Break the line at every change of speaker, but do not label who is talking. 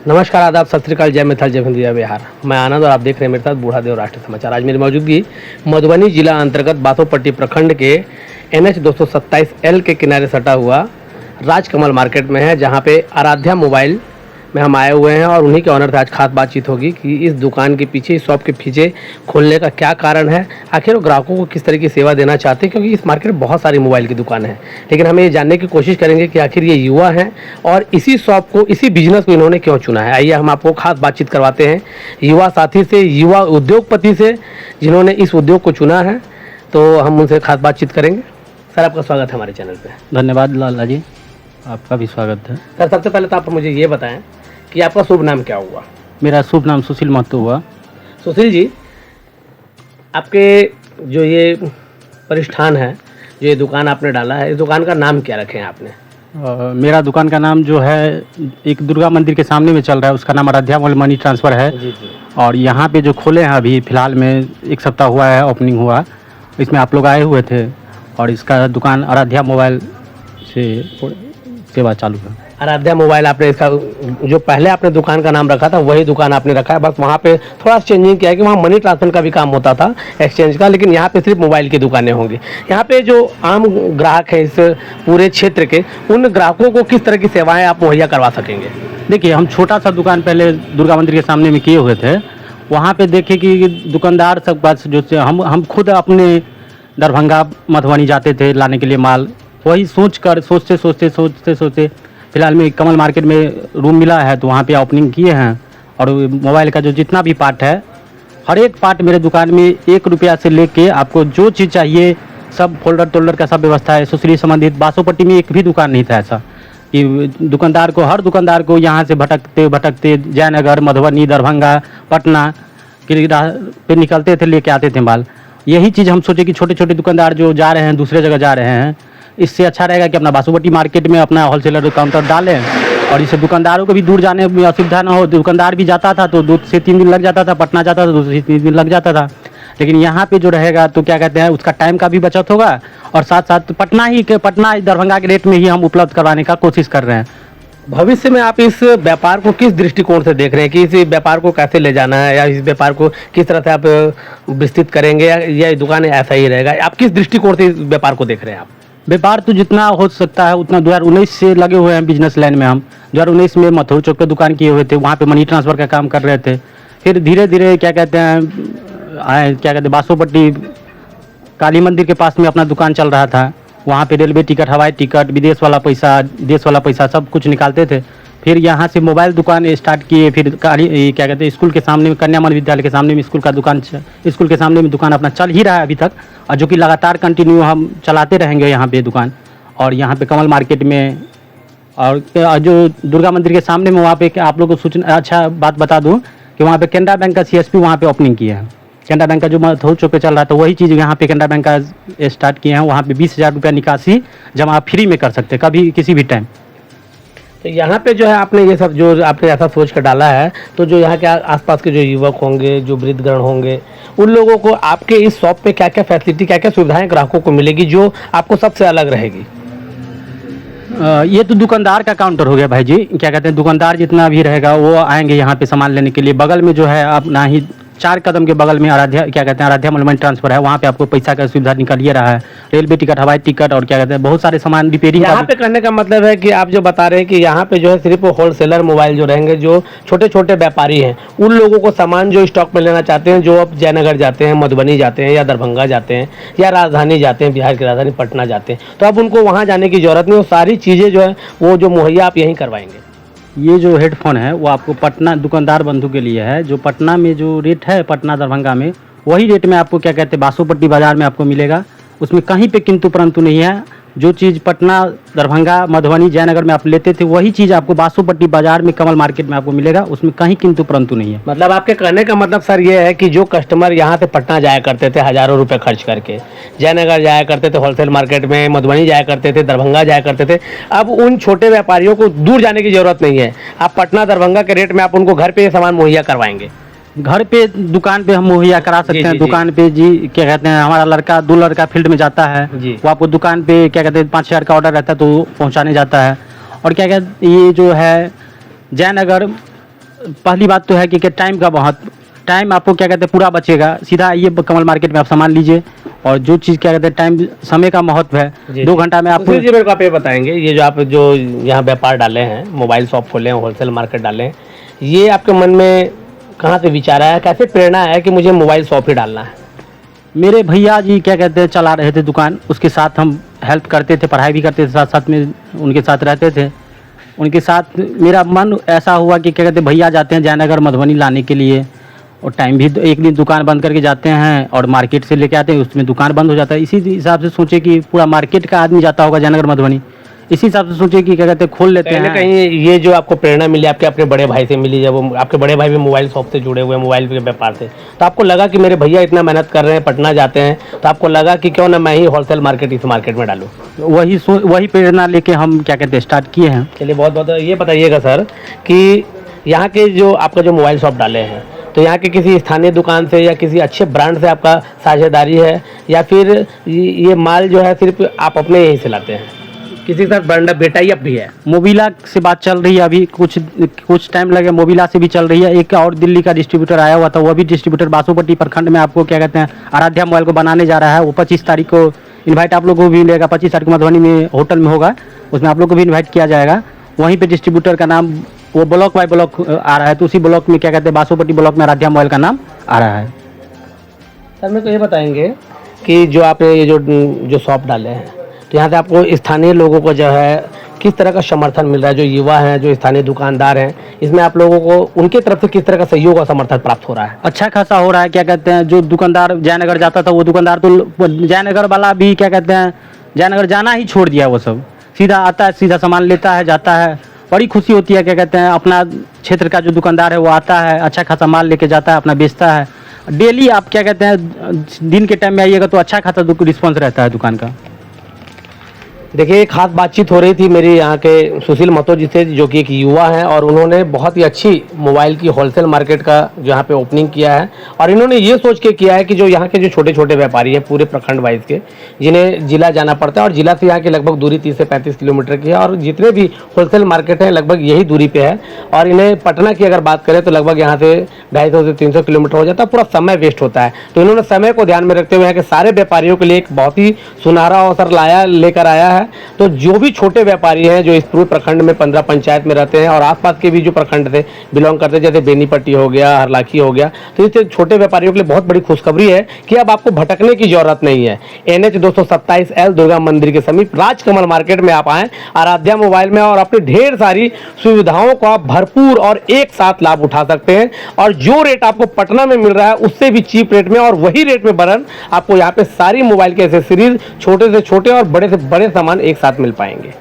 नमस्कार, आदाब, सत श्री अकाल, जय मिथल, जय हिंद, जय बिहार। मैं आनंद और आप देख रहे हैं मेरे साथ बूढ़ा देव राष्ट्रीय समाचार। आज मेरी मौजूदगी मधुबनी जिला अंतर्गत बासोपट्टी प्रखंड के NH 227L के किनारे सटा हुआ राजकमल मार्केट में है, जहां पे आराध्या मोबाइल में हम आए हुए हैं और उन्हीं के ऑनर से आज खास बातचीत होगी कि इस दुकान के पीछे, इस शॉप के पीछे खोलने का क्या कारण है, आखिर वो ग्राहकों को किस तरह की सेवा देना चाहते हैं, क्योंकि इस मार्केट में बहुत सारी मोबाइल की दुकान है। लेकिन हम ये जानने की कोशिश करेंगे कि आखिर ये युवा हैं और इसी शॉप को, इसी बिजनेस को इन्होंने क्यों चुना है। आइए हम आपको खास बातचीत करवाते हैं युवा साथी से, युवा उद्योगपति से, जिन्होंने इस उद्योग को चुना है। तो हम उनसे खास बातचीत करेंगे। सर, आपका स्वागत है हमारे चैनल पर।
धन्यवाद लाला जी, आपका भी स्वागत है।
सर, सबसे पहले तो आप मुझे ये बताएं कि आपका शुभ नाम क्या हुआ।
मेरा शुभ नाम सुशील महतो हुआ।
सुशील जी, आपके जो ये प्रतिष्ठान है, जो ये दुकान आपने डाला है, इस दुकान का नाम क्या रखे हैं आपने?
मेरा दुकान का नाम जो है, एक दुर्गा मंदिर के सामने में चल रहा है, उसका नाम आराध्या मोबाइल मनी ट्रांसफ़र है।
जी जी।
और यहाँ पे जो खोले हैं अभी फ़िलहाल में 1 सप्ताह हुआ है, ओपनिंग हुआ, इसमें आप लोग आए हुए थे और इसका दुकान आराध्या मोबाइल से सेवा चालू है।
आराध्या मोबाइल, आपने इसका जो पहले आपने दुकान का नाम रखा था वही दुकान आपने रखा है, बस वहाँ पे थोड़ा चेंजिंग किया है कि वहाँ मनी ट्रांसफर का भी काम होता था, एक्सचेंज का, लेकिन यहाँ पे सिर्फ मोबाइल की दुकानें होंगी। यहाँ पे जो आम ग्राहक हैं इस पूरे क्षेत्र के, उन ग्राहकों को किस तरह की सेवाएं आप मुहैया करवा सकेंगे?
देखिए, हम छोटा सा दुकान पहले दुर्गा मंदिर के सामने में किए हुए थे। वहाँ पे देखे कि दुकानदार सब पास जो हम खुद अपने दरभंगा मधुबनी जाते थे लाने के लिए माल, वही सोचते फिलहाल में कमल मार्केट में रूम मिला है तो वहाँ पे ओपनिंग किए हैं। और मोबाइल का जो जितना भी पार्ट है, हर एक पार्ट मेरे दुकान में 1 रुपया से लेके आपको जो चीज़ चाहिए सब फोल्डर का सब व्यवस्था है। सुश्री संबंधित बासोपट्टी में एक भी दुकान नहीं था ऐसा कि हर दुकानदार को यहाँ से भटकते जयनगर, मधुबनी, दरभंगा, पटना के पे निकलते थे, लेके आते थे माल। यही चीज़ हम सोचे कि छोटे छोटे दुकानदार जो जा रहे हैं, दूसरे जगह जा रहे हैं, इससे अच्छा रहेगा कि अपना बासोपट्टी मार्केट में अपना होलसेलर काउंटर डालें और इससे दुकानदारों को भी दूर जाने में असुविधा ना हो। दुकानदार भी जाता था तो 2 से 3 दिन लग जाता था, पटना जाता था 2 से 3 दिन लग जाता था। लेकिन यहाँ पे जो रहेगा तो क्या कहते हैं, उसका टाइम का भी बचत होगा और साथ साथ पटना दरभंगा के रेट में ही हम उपलब्ध करवाने का कोशिश कर रहे हैं।
भविष्य में आप इस व्यापार को किस दृष्टिकोण से देख रहे हैं कि इस व्यापार को कैसे ले जाना है, या इस व्यापार को किस तरह से आप विस्तृत करेंगे, या दुकान ऐसा ही रहेगा? आप किस दृष्टिकोण से इस व्यापार को देख रहे हैं आप?
व्यापार तो जितना हो सकता है उतना 2019 से लगे हुए हैं बिजनेस लाइन में। हम 2019 में मथुर चौक पे दुकान किए हुए थे, वहाँ पे मनी ट्रांसफ़र का काम कर रहे थे। फिर धीरे धीरे बासोपट्टी काली मंदिर के पास में अपना दुकान चल रहा था, वहाँ पे रेलवे टिकट, हवाई टिकट, विदेश वाला पैसा, देश वाला पैसा सब कुछ निकालते थे। फिर यहाँ से मोबाइल दुकान स्टार्ट किए। फिर स्कूल के सामने में, कन्या मंदिर विद्यालय के सामने में स्कूल के सामने में दुकान अपना चल ही रहा है अभी तक, और जो कि लगातार कंटिन्यू हम चलाते रहेंगे यहाँ पे दुकान। और यहाँ पे कमल मार्केट में और जो दुर्गा मंदिर के सामने में, वहाँ पे आप लोगों को सूचना अच्छा बात बता दूँ कि वहाँ पे कैनरा बैंक का CSP वहाँ पे ओपनिंग किया है। कैनरा बैंक का जो मथुर चौक पे चल रहा था, वही चीज़ यहाँ पे कैनरा बैंक का स्टार्ट किए हैं। वहाँ पे 20,000 रुपया निकासी जमा फ्री में कर सकते, कभी किसी भी टाइम।
तो यहाँ पे जो है आपने ये सब जो आपने ऐसा सोच कर डाला है, तो जो यहाँ के आसपास के जो युवक होंगे, जो वृद्धगण होंगे, उन लोगों को आपके इस शॉप पे क्या क्या फैसिलिटी, क्या क्या सुविधाएं ग्राहकों को मिलेगी जो आपको सबसे अलग रहेगी?
ये तो दुकानदार का काउंटर हो गया भाई जी। क्या कहते हैं, दुकानदार जितना भी रहेगा वो आएंगे यहाँ पे सामान लेने के लिए। बगल में जो है अपना ही 4 कदम के बगल में आराध्या मनी ट्रांसफ़र है, वहाँ पे आपको पैसा का सुविधा निकल ही रहा है। रेलवे टिकट, हवाई टिकट और क्या कहते हैं, बहुत सारे सामान रिपेयरिंग।
यहाँ पे करने का मतलब है कि आप जो बता रहे हैं कि यहाँ पे जो है सिर्फ होलसेलर मोबाइल जो रहेंगे, जो छोटे छोटे व्यापारी हैं, उन लोगों को सामान जो स्टॉक में लेना चाहते हैं, जो अब जयनगर जाते हैं, मधुबनी जाते हैं, या दरभंगा जाते हैं, या राजधानी जाते हैं, बिहार की राजधानी पटना जाते हैं, तो अब उनको वहाँ जाने की ज़रूरत नहीं। वो सारी चीज़ें जो है वो जो मुहैया आप यहीं करवाएंगे।
ये जो हेडफोन है वो आपको पटना दुकानदार बंधु के लिए है। जो पटना में जो रेट है, पटना दरभंगा में, वही रेट में आपको क्या कहते हैं बासोपट्टी बाज़ार में आपको मिलेगा। उसमें कहीं पे किंतु परंतु नहीं है। जो चीज़ पटना, दरभंगा, मधुबनी, जयनगर में आप लेते थे, वही चीज़ आपको बासोपट्टी बाज़ार में कमल मार्केट में आपको मिलेगा। उसमें कहीं किंतु परंतु नहीं है।
मतलब आपके कहने का मतलब सर ये है कि जो कस्टमर यहाँ से पटना जाया करते थे हज़ारों रुपए खर्च करके, जयनगर जाया करते थे होलसेल मार्केट में, मधुबनी जाया करते थे, दरभंगा जाया करते थे, अब उन छोटे व्यापारियों को दूर जाने की ज़रूरत नहीं है। आप पटना दरभंगा के रेट में आप उनको घर पर ये सामान मुहैया करवाएंगे।
घर पे, दुकान पे हम मुहैया करा सकते हैं। दुकान पे जी क्या कहते हैं, हमारा 2 लड़का फील्ड में जाता है, वो आपको दुकान पे क्या कहते हैं 5,000 का ऑर्डर रहता है तो पहुंचाने जाता है। और क्या कहते हैं, ये जो है जयनगर पहली बात तो है कि टाइम का बहुत टाइम आपको क्या कहते हैं पूरा बचेगा। सीधा आइए कमल मार्केट में आप सामान लीजिए, और जो चीज़ क्या कहते हैं टाइम समय का महत्व है,
जी,
2 घंटा में आपको।
जी मेरे को आप ये बताएंगे, ये जो यहाँ व्यापार डाले हैं, मोबाइल शॉप खोले हैं, होलसेल मार्केट डाले हैं, ये आपके मन में कहाँ से विचार आया, कैसे प्रेरणा है कि मुझे मोबाइल शॉप ही डालना है?
मेरे भैया जी क्या कहते हैं चला रहे थे दुकान, उसके साथ हम हेल्प करते थे, पढ़ाई भी करते थे, साथ साथ में उनके साथ रहते थे। उनके साथ मेरा मन ऐसा हुआ कि क्या कहते हैं भैया जाते हैं जयनगर मधुबनी लाने के लिए, और टाइम भी एक दिन दुकान बंद करके जाते हैं और मार्केट से लेके आते हैं, उसमें दुकान बंद हो जाता है। इसी हिसाब से सोचे कि पूरा मार्केट का आदमी जाता होगा जयनगर मधुबनी, इसी हिसाब से सोचे कि क्या कहते हैं खोल लेते
कहीं ना
हैं।
कहीं ये जो आपको प्रेरणा मिली आपके अपने बड़े भाई से मिली, जब वो आपके बड़े भाई भी मोबाइल शॉप से जुड़े हुए हैं, मोबाइल के व्यापार से, तो आपको लगा कि मेरे भैया इतना मेहनत कर रहे हैं, पटना जाते हैं, तो आपको लगा कि क्यों ना मैं ही होलसेल मार्केट इस मार्केट में डालूँ?
वही प्रेरणा लेके हम क्या कहते हैं स्टार्ट किए हैं।
चलिए, बहुत बहुत ये बताइएगा सर कि यहाँ के जो आपका जो मोबाइल शॉप डाले हैं, तो यहाँ के किसी स्थानीय दुकान से या किसी अच्छे ब्रांड से आपका साझेदारी है, या फिर ये माल जो है सिर्फ आप अपने यहीं से लाते हैं? किसी के साथ ब्रांड बेटा ही अब भी है?
मोबिला से बात चल रही है, अभी कुछ टाइम लगे, मोबिला से भी चल रही है। एक और दिल्ली का डिस्ट्रीब्यूटर आया हुआ था, वो भी डिस्ट्रीब्यूटर बासोपट्टी प्रखंड में आपको क्या कहते हैं आराध्या मोबाइल को बनाने जा रहा है। वो 25 तारीख को इन्वाइट आप लोग को भी मिलेगा, 25 तारीख को मधुबनी में होटल में होगा, उसमें आप लोग को भी इन्वाइट किया जाएगा। वहीं पे डिस्ट्रीब्यूटर का नाम वो ब्लॉक बाय ब्लॉक आ रहा है, तो उसी ब्लॉक में क्या कहते हैं बासोपट्टी ब्लॉक में आराध्या मोबाइल का नाम आ रहा है।
सर मेरे को ये बताएंगे कि जो आपने ये जो शॉप डाले हैं, तो यहाँ से आपको स्थानीय लोगों को जो है किस तरह का समर्थन मिल रहा है? जो युवा हैं, जो स्थानीय दुकानदार हैं, इसमें आप लोगों को उनके तरफ से किस तरह का सहयोग और समर्थन प्राप्त हो रहा है?
अच्छा खासा हो रहा है। क्या कहते हैं जो दुकानदार जयनगर जाता था, वो दुकानदार तो जयनगर वाला भी क्या कहते हैं जयनगर जाना ही छोड़ दिया। वो सब सीधा आता है, सीधा सामान लेता है, जाता है। बड़ी खुशी होती है। क्या कहते हैं अपना क्षेत्र का जो दुकानदार है वो आता है, अच्छा खासा माल लेके जाता है, अपना बेचता है। डेली आप क्या कहते हैं दिन के टाइम में आइएगा तो अच्छा खासा रिस्पॉन्स रहता है दुकान का।
देखिए, एक खास बातचीत हो रही थी मेरी यहाँ के सुशील महतो जी से, जो कि एक युवा हैं, और उन्होंने बहुत ही अच्छी मोबाइल की होलसेल मार्केट का यहाँ पे ओपनिंग किया है। और इन्होंने ये सोच के किया है कि जो यहाँ के जो छोटे छोटे व्यापारी हैं पूरे प्रखंड वाइज के, जिन्हें जिला जाना पड़ता है, और जिला से यहाँ की लगभग दूरी 30 से 35 किलोमीटर की है, और जितने भी होलसेल मार्केट हैं लगभग यही दूरी पे है। और इन्हें पटना की अगर बात करें तो लगभग यहाँ से 250 से 300 किलोमीटर हो जाता है, पूरा समय वेस्ट होता है। तो इन्होंने समय को ध्यान में रखते हुए यहाँ के सारे व्यापारियों के लिए एक बहुत ही सुनहरा अवसर लेकर आया है। तो जो भी छोटे व्यापारी हैं जो इस पूरे प्रखंड में 15 पंचायत में रहते हैं, और आसपास के भी जो प्रखंड से बिलोंग करते हैं, जैसे बेनीपट्टी हो गया, हरलाखी हो गया, तो इससे छोटे व्यापारियों के लिए बहुत बड़ी खुशखबरी है कि अब आपको भटकने की जरूरत नहीं है। NH 227L दुर्गा मंदिर के समीप राजकमल मार्केट में आप आएँ, आराध्या मोबाइल में, और अपनी ढेर सारी सुविधाओं का भरपूर और एक साथ लाभ उठा सकते हैं। और जो रेट आपको पटना में मिल रहा है उससे भी चीप रेट में, और वही रेट में बरन आपको यहाँ पे सारी मोबाइल के एसेसरीज, छोटे से छोटे और बड़े से बड़े सामान एक साथ मिल पाएंगे।